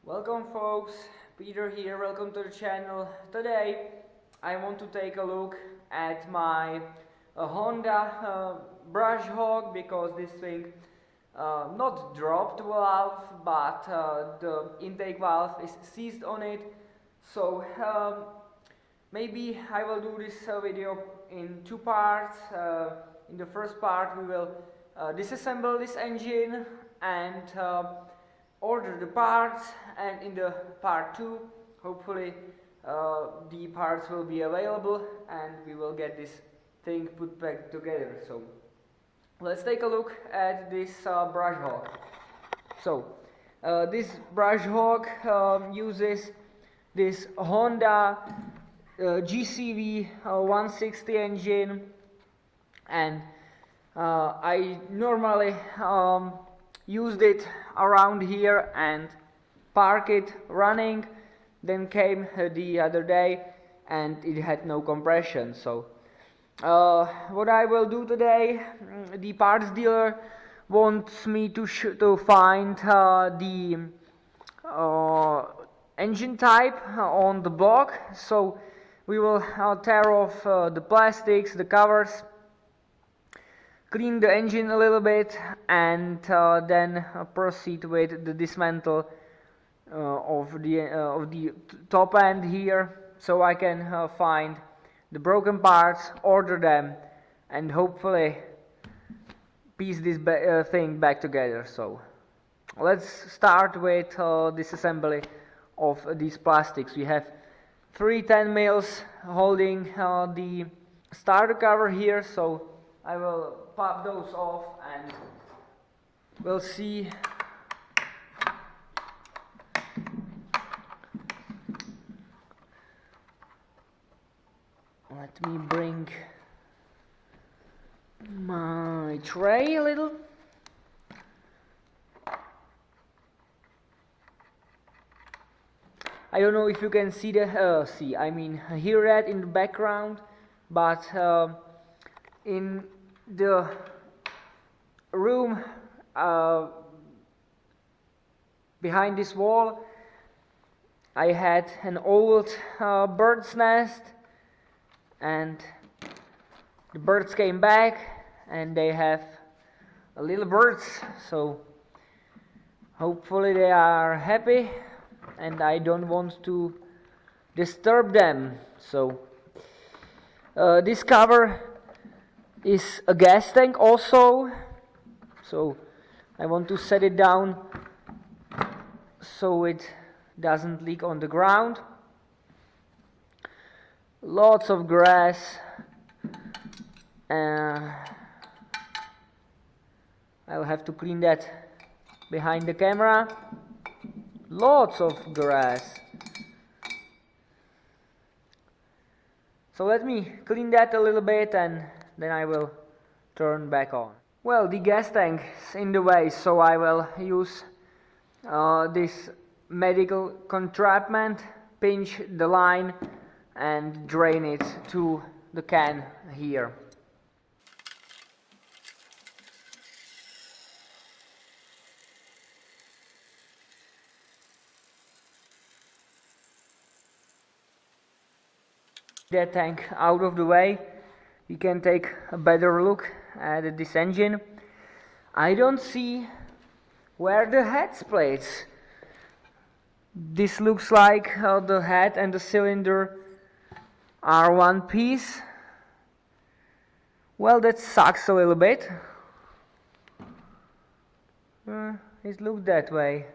Welcome folks, Peter here, welcome to the channel. Today I want to take a look at my Honda brush hog, because this thing not dropped valve, but the intake valve is seized on it. So maybe I will do this video in two parts. In the first part we will disassemble this engine and order the parts, and in the part 2 hopefully the parts will be available and we will get this thing put back together. So let's take a look at this brush hog. So this brush hog uses this Honda GCV 160 engine, and I normally used it around here and park it running. Then came the other day and it had no compression. So what I will do today, the parts dealer wants me to find the engine type on the block. So we will tear off the plastics, the covers, clean the engine a little bit, and then proceed with the dismantle of the top end here, so I can find the broken parts, order them, and hopefully piece this thing back together. So let's start with disassembly of these plastics. We have 3 10 mils holding the starter cover here, so I will pop those off and we'll see. Let me bring my tray a little. I don't know if you can see the hear that in the background, but in the room behind this wall I had an old bird's nest, and the birds came back and they have little birds, so hopefully they are happy and I don't want to disturb them. So this cover is a gas tank also, so I want to set it down so it doesn't leak on the ground. Lots of grass. I'll have to clean that behind the camera. Lots of grass. So let me clean that a little bit and then I will turn back on. Well, the gas tank is in the way, so I will use this medical contraption, pinch the line and drain it to the can here. That tank out of the way, we can take a better look at this engine. I don't see where the head splits. This looks like the head and the cylinder are one piece. Well, that sucks a little bit. It looked that way.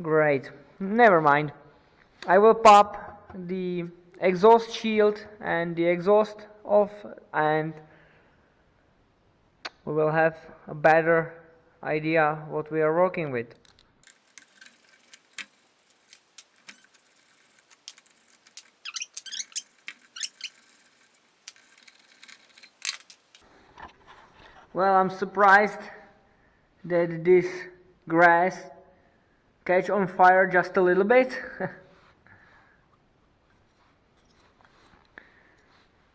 Great, never mind. I will pop the exhaust shield and the exhaust off, and we will have a better idea what we are working with. Well, I'm surprised that this grass catch on fire just a little bit.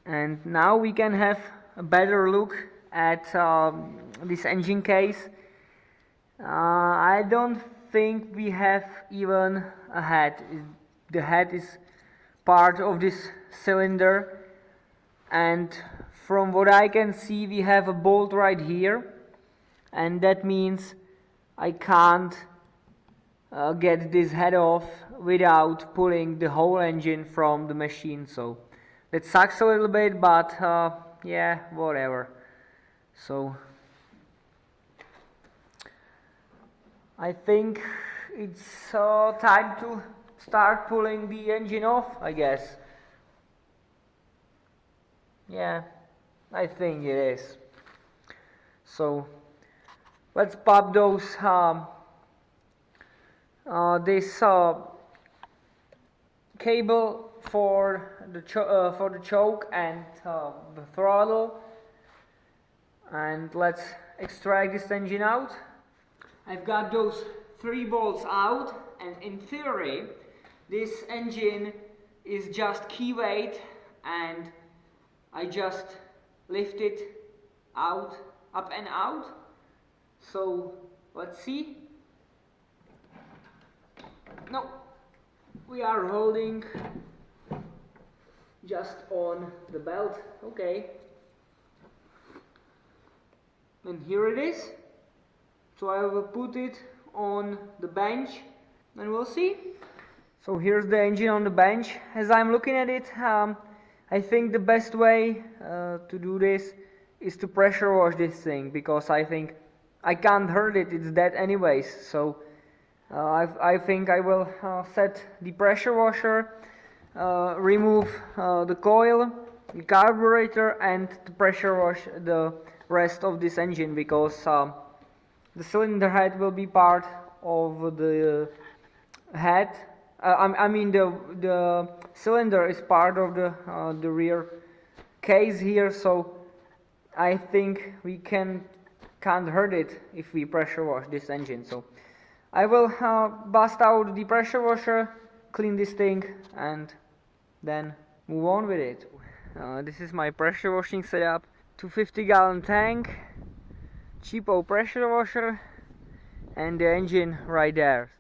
And now we can have a better look at this engine case. I don't think we have even a head. The head is part of this cylinder, and from what I can see we have a bolt right here, and that means I can't get this head off without pulling the whole engine from the machine. So that sucks a little bit, but yeah, whatever. So I think it's time to start pulling the engine off, I guess. Yeah, I think it is. So let's pop those this cable for the choke and the throttle, and let's extract this engine out. I've got those 3 bolts out, and in theory this engine is just key weight, and I just lift it out, up and out. So let's see. No, we are holding just on the belt. Okay, and here it is. So I will put it on the bench and we'll see. So here's the engine on the bench. As I'm looking at it, I think the best way to do this is to pressure wash this thing, because I think I can't hurt it, it's dead anyways. So I think I will set the pressure washer, remove the coil, the carburetor, and to pressure wash the rest of this engine, because the cylinder head will be part of the head. I mean the cylinder is part of the rear case here, so I think we can't hurt it if we pressure wash this engine. So I will bust out the pressure washer, clean this thing, and then move on with it. This is my pressure washing setup. 250-gallon tank, cheapo pressure washer, and the engine right there.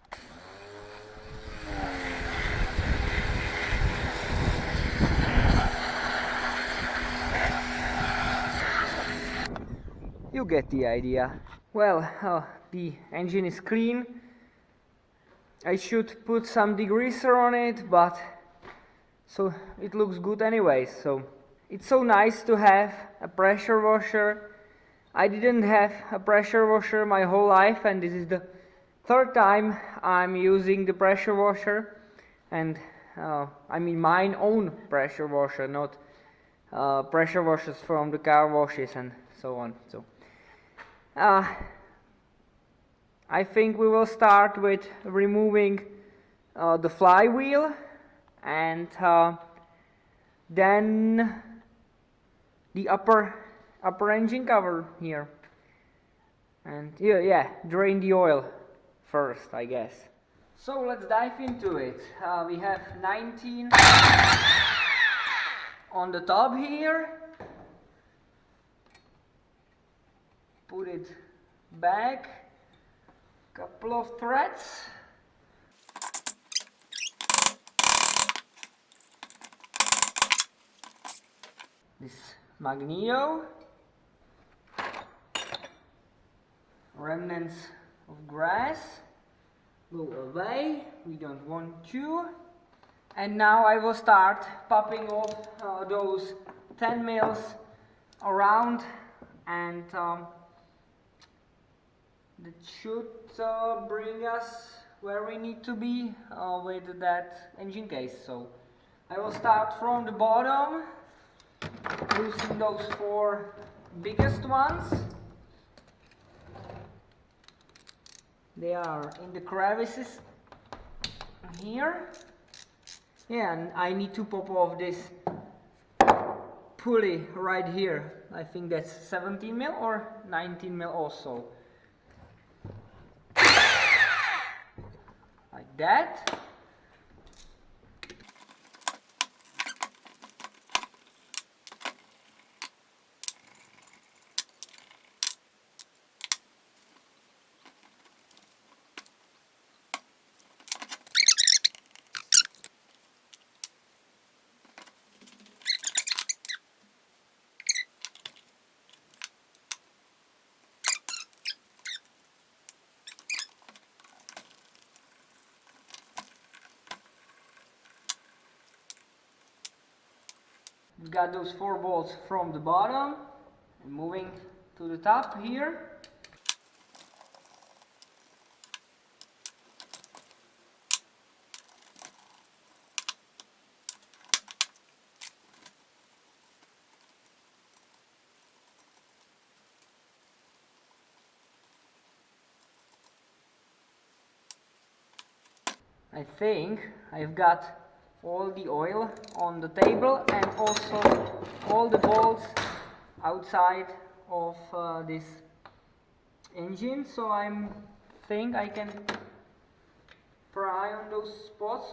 You get the idea. Well, the engine is clean. I should put some degreaser on it, but so it looks good anyways. So it's so nice to have a pressure washer. I didn't have a pressure washer my whole life, and this is the 3rd time I'm using the pressure washer, and I mean mine own pressure washer, not pressure washers from the car washes and so on. So I think we will start with removing the flywheel, and then the upper engine cover here, and yeah, drain the oil first, I guess. So let's dive into it. We have 19 on the top here. Put it back, couple of threads. This magneto, remnants of grass, go away, we don't want to. And now I will start popping off those 10 mils around, and that should bring us where we need to be with that engine case. So I will start from the bottom, loosen those 4 biggest ones. They are in the crevices here. Yeah, and I need to pop off this pulley right here. I think that's 17 mil or 19 mil also. Like that. It's got those 4 bolts from the bottom and moving to the top here. I think I've got all the oil on the table and also all the bolts outside of this engine, so I think I can pry on those spots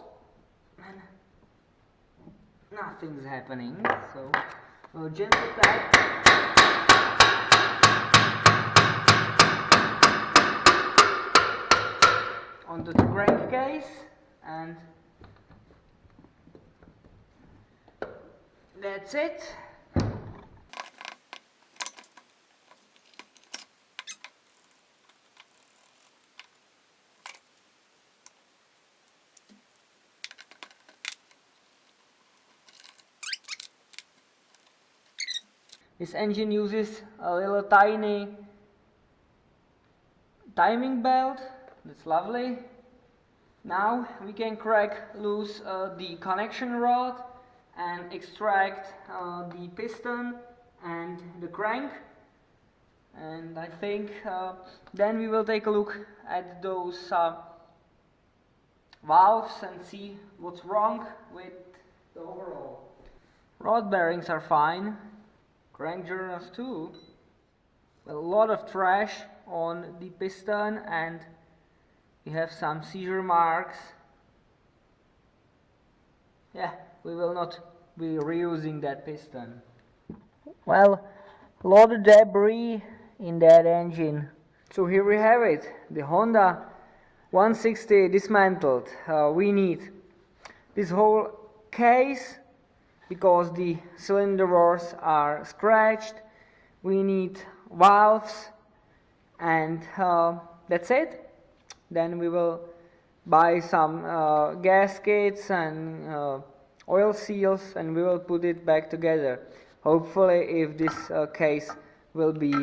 and nothing's happening. So gentle tap on the crankcase, and that's it. This engine uses a little tiny timing belt. That's lovely. Now we can crack loose the connection rod and extract the piston and the crank, and I think then we will take a look at those valves and see what's wrong with the overall. Rod bearings are fine, crank journals too. A lot of trash on the piston and we have some seizure marks. Yeah, we will not be reusing that piston. Well, a lot of debris in that engine. So here we have it, the Honda 160 dismantled. We need this whole case because the cylinder walls are scratched. We need valves, and that's it. Then we will buy some gaskets and oil seals, and we will put it back together. Hopefully, if this case will be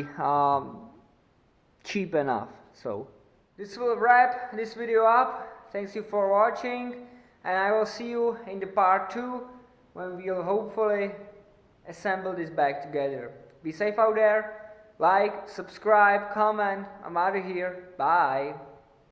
cheap enough. So this will wrap this video up. Thanks you for watching, and I will see you in the part 2 when we will hopefully assemble this back together. Be safe out there. Like, subscribe, comment. I'm out of here. Bye.